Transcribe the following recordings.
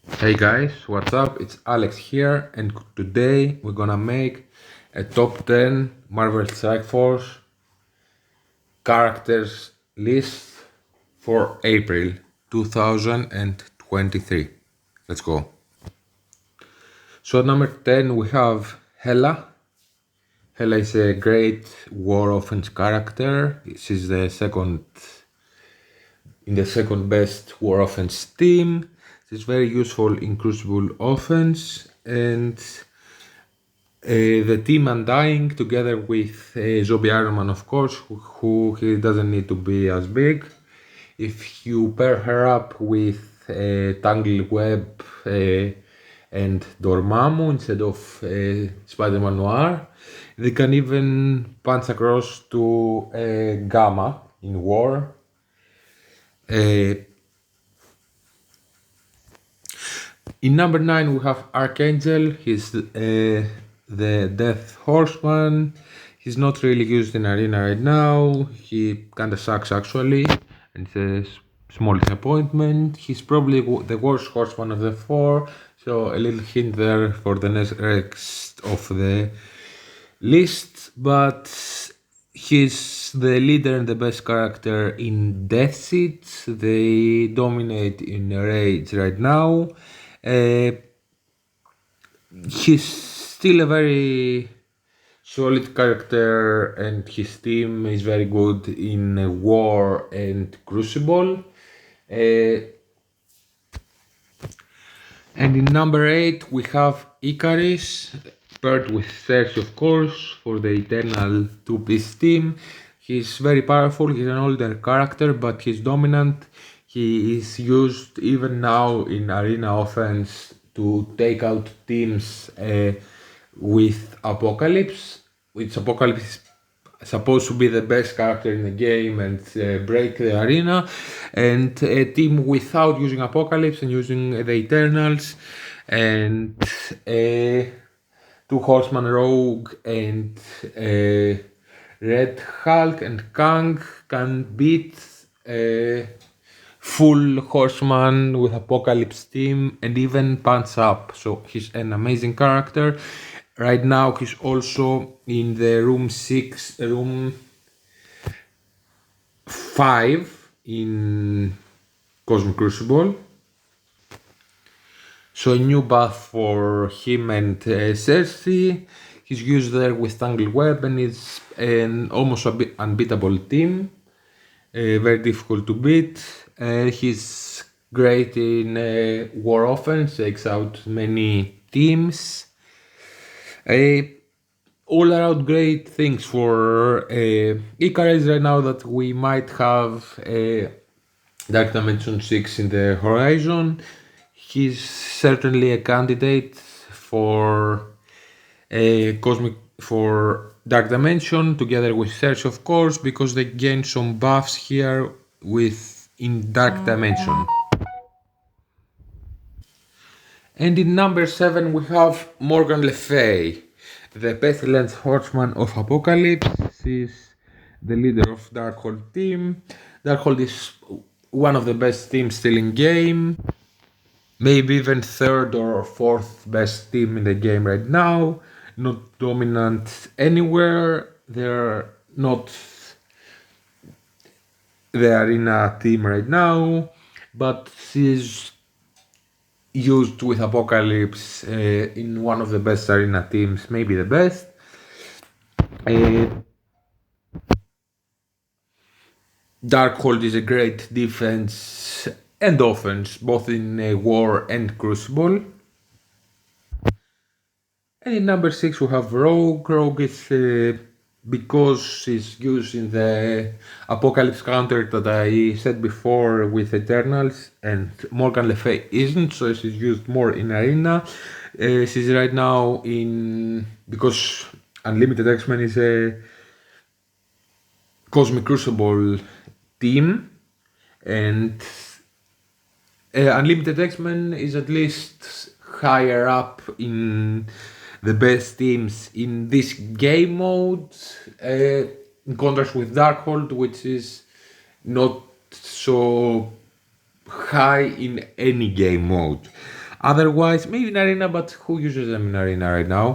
Hey guys, what's up? It's Alex here, and today we're gonna make a top 10 Marvel Strike Force characters list for April 2023. Let's go. So, at number 10, we have Hela. Hela is a great war offense character. She's the second in the second best war offense team. She's very useful in Crucible offense, and the team Undying together with Zombie Iron Man, of course, who he doesn't need to be as big. If you pair her up with Tangled Web and Dormammu instead of Spider-Man Noir, they can even punch across to Gamma in war. In number 9 we have Archangel. He's the Death Horseman. He's not really used in Arena right now. He kinda sucks actually, and it's a small disappointment. He's probably the worst horseman of the four, so a little hint there for the next of the list. But he's the leader and the best character in Death Seat. They dominate in Rage right now. He's still a very solid character, and his team is very good in War and Crucible. And in number 8 we have Icarus, paired with Cersei of course, for the Eternal two-piece team. He's very powerful, he's an older character, but he's dominant. He is used even now in Arena offense to take out teams with Apocalypse, which Apocalypse is supposed to be the best character in the game and break the arena, and a team without using Apocalypse and using the Eternals and two Horseman Rogue and Red Hulk and Kang can beat full Horseman with Apocalypse team and even punch up. So he's an amazing character. Right now he's also in the room 5 in Cosmic Crucible. So a new buff for him and Cersei. He's used there with Tangled Web and it's an almost unbeatable team. Very difficult to beat. He's great in war offense, takes out many teams. All around great things for Icarus right now, that we might have Dark Dimension 6 in the horizon. He's certainly a candidate for for Dark Dimension together with Search of course, because they gain some buffs here with in Dark Dimension. And in number 7 we have Morgan Le Fay, the Pestilence Horseman of Apocalypse. She's the leader of Darkhold team. Darkhold is one of the best teams still in game. Maybe even third or fourth best team in the game right now. Not dominant anywhere. They're not the arena team right now, but she's used with Apocalypse in one of the best arena teams, maybe the best. Darkhold is a great defense and offense, both in War and Crucible. And in number 6 we have Rogue. Rogue is because she's used in the Apocalypse counter that I said before with Eternals, and Morgan Le Fay isn't, so she's used more in Arena. She's right now in, because Unlimited X-Men is a Cosmic Crucible team, and Unlimited X-Men is at least higher up in the best teams in this game mode, in contrast with Darkhold, which is not so high in any game mode. Otherwise, maybe in Arena, but who uses them in Arena right now?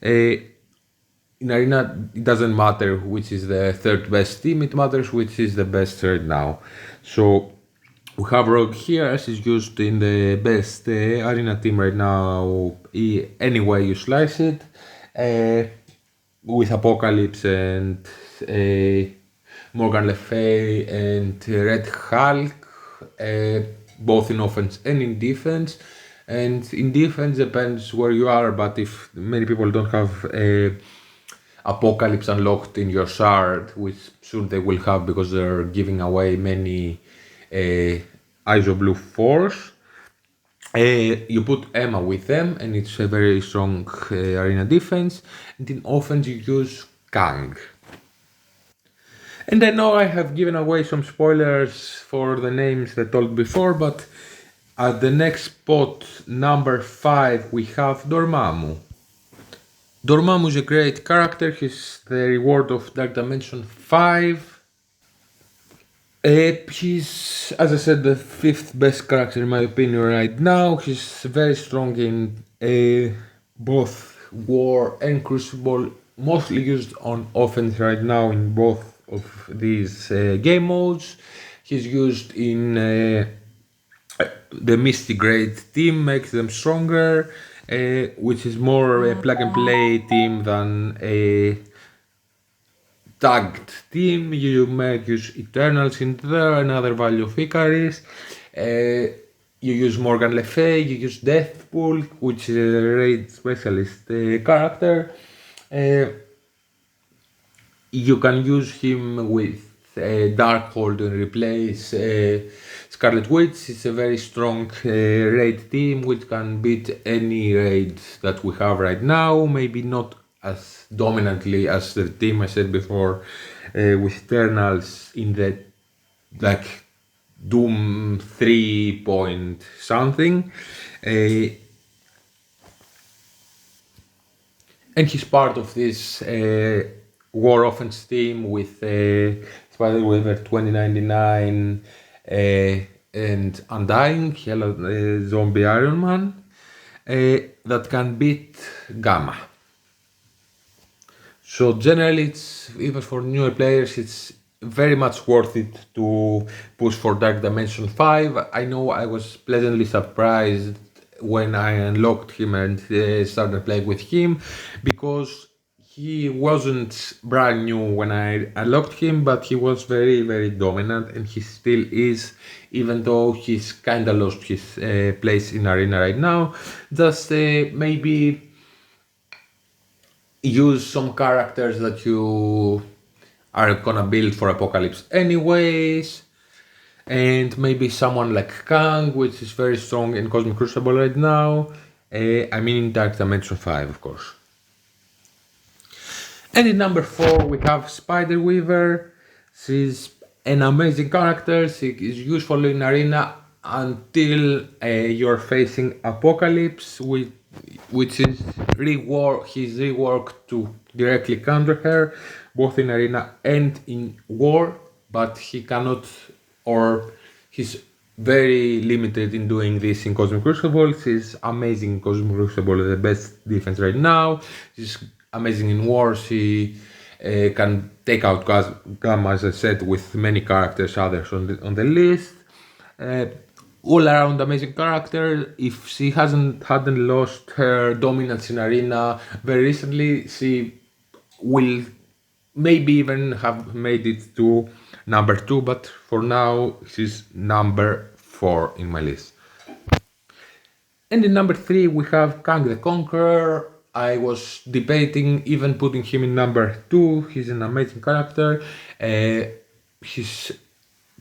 In Arena, it doesn't matter which is the third best team, it matters which is the best right now. So we have Rogue here, she's used in the best Arena team right now, any way you slice it, with Apocalypse and Morgan Le Fay and Red Hulk, both in offense and in defense. And in defense depends where you are, but if many people don't have Apocalypse unlocked in your shard, which soon they will have because they're giving away many ISO Blue 4s, you put Emma with them and it's a very strong arena defense, and in offense you use KANG. And I know I have given away some spoilers for the names that I told before, but at the next spot, number 5, we have Dormammu. Dormammu is a great character, he's the reward of Dark Dimension 5. He's, as I said, the 5th best character in my opinion right now. He's very strong in both War and Crucible, mostly used on offense right now in both of these game modes. He's used in the Misty Grade team, makes them stronger, which is more a plug and play team than a tagged team. You might use Eternals in there, another value of Icarus. You use Morgan Le Fay, you use Deathpool, which is a raid specialist character. You can use him with Darkhold and replace Scarlet Witch. It's a very strong raid team which can beat any raid that we have right now. Maybe not as dominantly as the team I said before with Eternals in the like Doom 3 point something. And he's part of this War Offense team with Spider-Weaver 2099 and Undying, Yellow Zombie Iron Man, that can beat Gamma. So generally, it's even for newer players, it's very much worth it to push for Dark Dimension 5. I know I was pleasantly surprised when I unlocked him and started playing with him, because he wasn't brand new when I unlocked him, but he was very, very dominant, and he still is, even though he's kinda lost his place in Arena right now. Just maybe use some characters that you are gonna build for Apocalypse anyways, and maybe someone like KANG, which is very strong in Cosmic Crucible right now. I mean in Dark Dimension 5, of course. And in number 4 we have Spider-Weaver. She's an amazing character. She is useful in Arena until you're facing Apocalypse, which is his rework to directly counter her, both in Arena and in War, but he cannot, or he's very limited in doing this in Cosmic Crucible. She's amazing in Cosmic Crucible, the best defense right now. She's amazing in War. She can take out Gamma, as I said, with many characters others on the list. All around amazing character. If she hadn't lost her dominance in Arena very recently, she will maybe even have made it to number 2, but for now she's number 4 in my list. And in number 3 we have Kang the Conqueror. I was debating even putting him in number 2. He's an amazing character. He's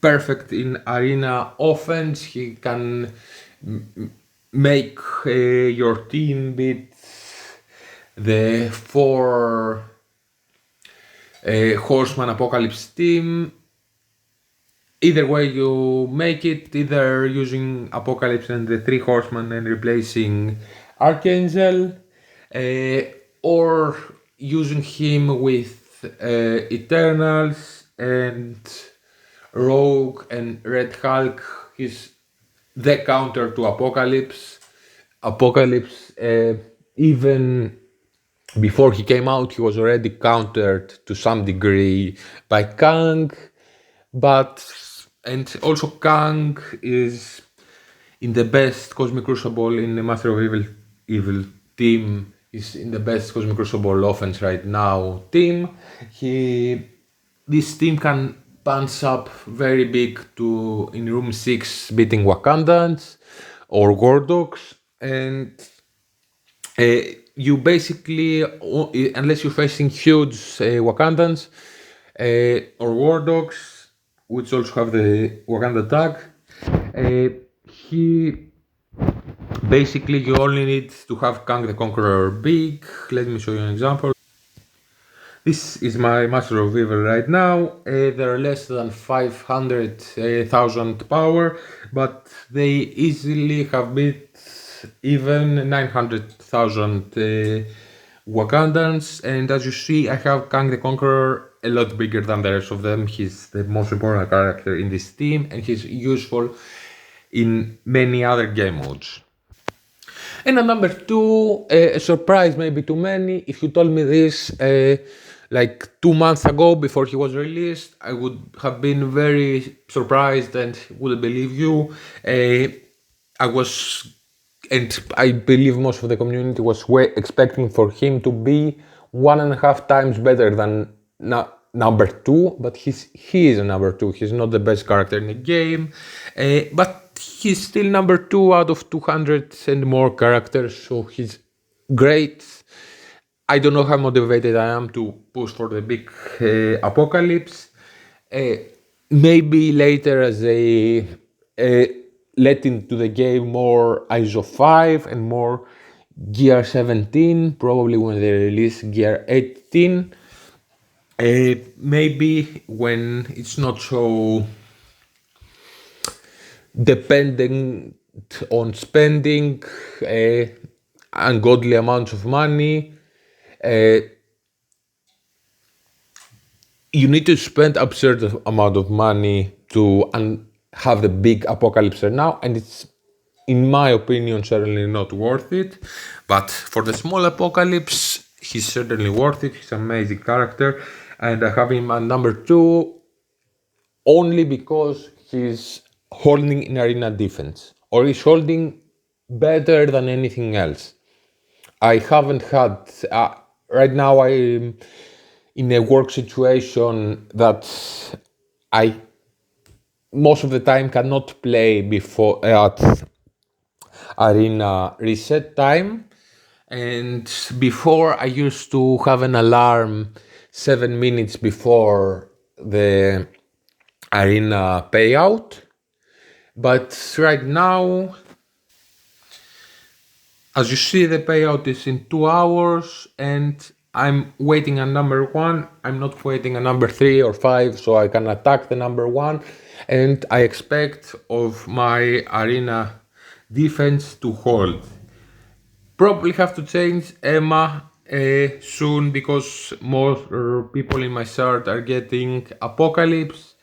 perfect in Arena offense. He can make your team beat the 4 Horseman Apocalypse team. Either way you make it, either using Apocalypse and the 3 Horsemen and replacing Archangel, or using him with Eternals and Rogue and Red Hulk. He's the counter to Apocalypse. Apocalypse, even before he came out, he was already countered to some degree by KANG, and also KANG is in the best Cosmic Crucible in the Master of Evil team, is in the best Cosmic Crucible offense right now team. This team can punch up very big to in room 6 beating Wakandans or Gordoks, and you basically, unless you're facing huge Wakandans or Wardogs, which also have the Wakanda tag, he basically you only need to have Kang the Conqueror big. Let me show you an example. This is my Master of Evil right now. They're less than 500,000 power, but they easily have beat even 900,000 Wakandans. And as you see, I have Kang the Conqueror a lot bigger than the rest of them. He's the most important character in this team, and he's useful in many other game modes. And at number 2, a surprise maybe to many. If you told me this like 2 months ago before he was released, I would have been very surprised and wouldn't believe you. I was, and I believe most of the community was expecting for him to be 1.5 times better than number 2, but he is a number 2. He's not the best character in the game, but he's still number 2 out of 200 and more characters, so he's great. I don't know how motivated I am to push for the big apocalypse. Maybe later as they let into the game more ISO 5 and more Gear 17, probably when they release Gear 18. Maybe when it's not so dependent on spending ungodly amounts of money. You need to spend absurd amount of money to have the big apocalypse now, and it's, in my opinion, certainly not worth it. But for the small apocalypse, he's certainly worth it. He's an amazing character, and I have him at number 2 only because he's holding in arena defense, or he's holding better than anything else. I haven't had right now I'm in a work situation that I most of the time cannot play before at arena reset time, and before I used to have an alarm 7 minutes before the arena payout, but right now, as you see, the payout is in 2 hours, and I'm waiting at number 1. I'm not waiting at number 3 or 5, so I can attack the number 1, and I expect of my arena defense to hold. Probably have to change Emma soon, because more people in my chart are getting Apocalypse.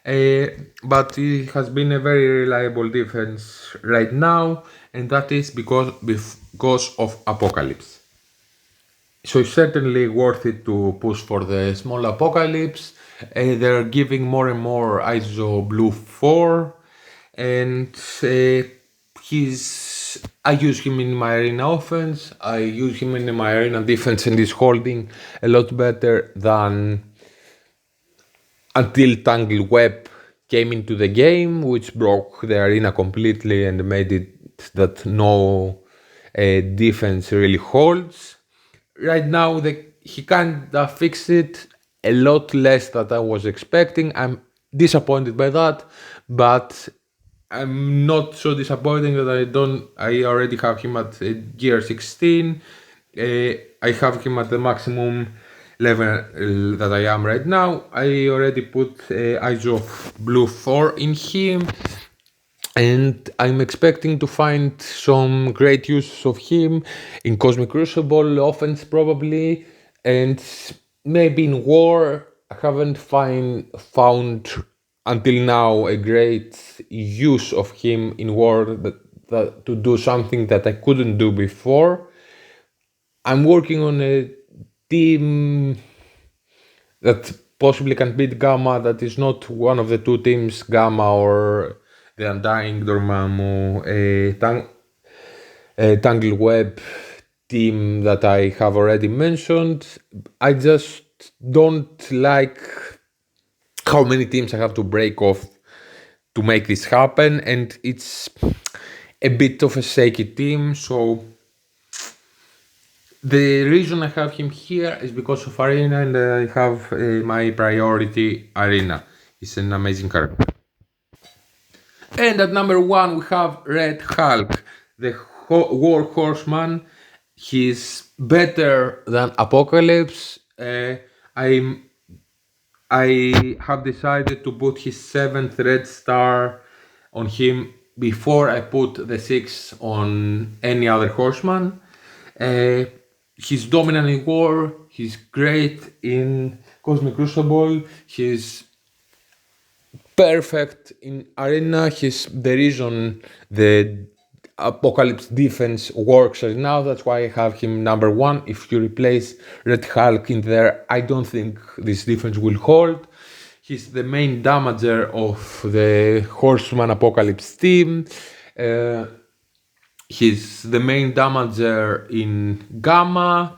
But it has been a very reliable defense right now, and that is because of Apocalypse. So it's certainly worth it to push for the small Apocalypse. They're giving more and more ISO Blue 4, and I use him in my arena offense, I use him in my arena defense, and he's holding a lot better than until Tangled Web came into the game, which broke the arena completely and made it that no defense really holds. Right now, he kinda fixed it a lot less than I was expecting. I'm disappointed by that, but I'm not so disappointed that I already have him at gear 16. I have him at the maximum level that I am right now. I already put ISO of Blue 4 in him, and I'm expecting to find some great use of him in Cosmic Crucible offense probably, and maybe in War. I haven't found until now a great use of him in War to do something that I couldn't do before. I'm working on a team that possibly can beat Gamma, that is not one of the two teams, Gamma or the Undying Dormammu, a Tangle Web team that I have already mentioned. I just don't like how many teams I have to break off to make this happen, and it's a bit of a shaky team, so the reason I have him here is because of Arena, and I have my priority Arena. He's an amazing character. And at number 1 we have Red Hulk, the War Horseman. He's better than Apocalypse. I have decided to put his 7th red star on him before I put the 6 on any other horseman. He's dominant in war, he's great in Cosmic Crucible, he's perfect in Arena, he's the reason the Apocalypse defense works right now. That's why I have him number 1. If you replace Red Hulk in there, I don't think this defense will hold. He's the main damager of the Horseman Apocalypse team. He's the main damager in Gamma.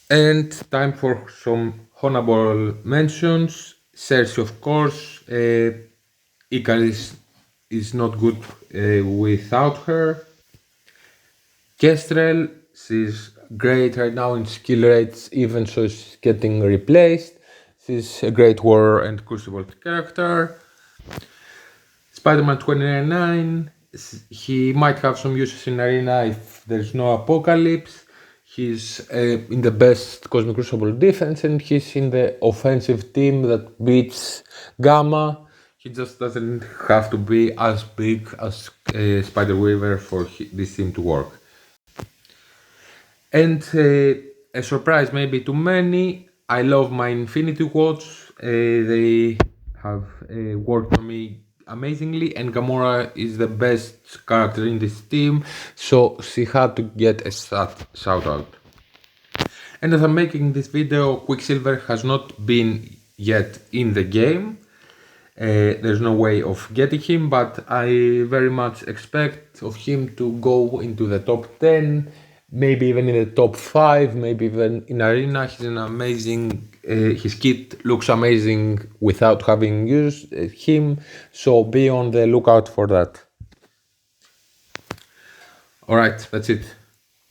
And time for some honorable mentions. Cersei, of course. Icarus is not good without her. Kestrel, she's great right now in skill rates, even so she's getting replaced. She's a great War and Crucible character. Spider-Man 2099, he might have some uses in Arena if there's no Apocalypse. He's in the best Cosmic Crucible defense, and he's in the offensive team that beats Gamma. He just doesn't have to be as big as Spider-Weaver for this team to work. And a surprise maybe to many, I love my Infinity Watch. They have worked for me amazingly, and Gamora is the best character in this team, so she had to get a shout out. And as I'm making this video, Quicksilver has not been yet in the game. There's no way of getting him, but I very much expect of him to go into the top 10, maybe even in the top 5, maybe even in Arena. He's an amazing, his kit looks amazing without having used him, so be on the lookout for that. Alright, that's it.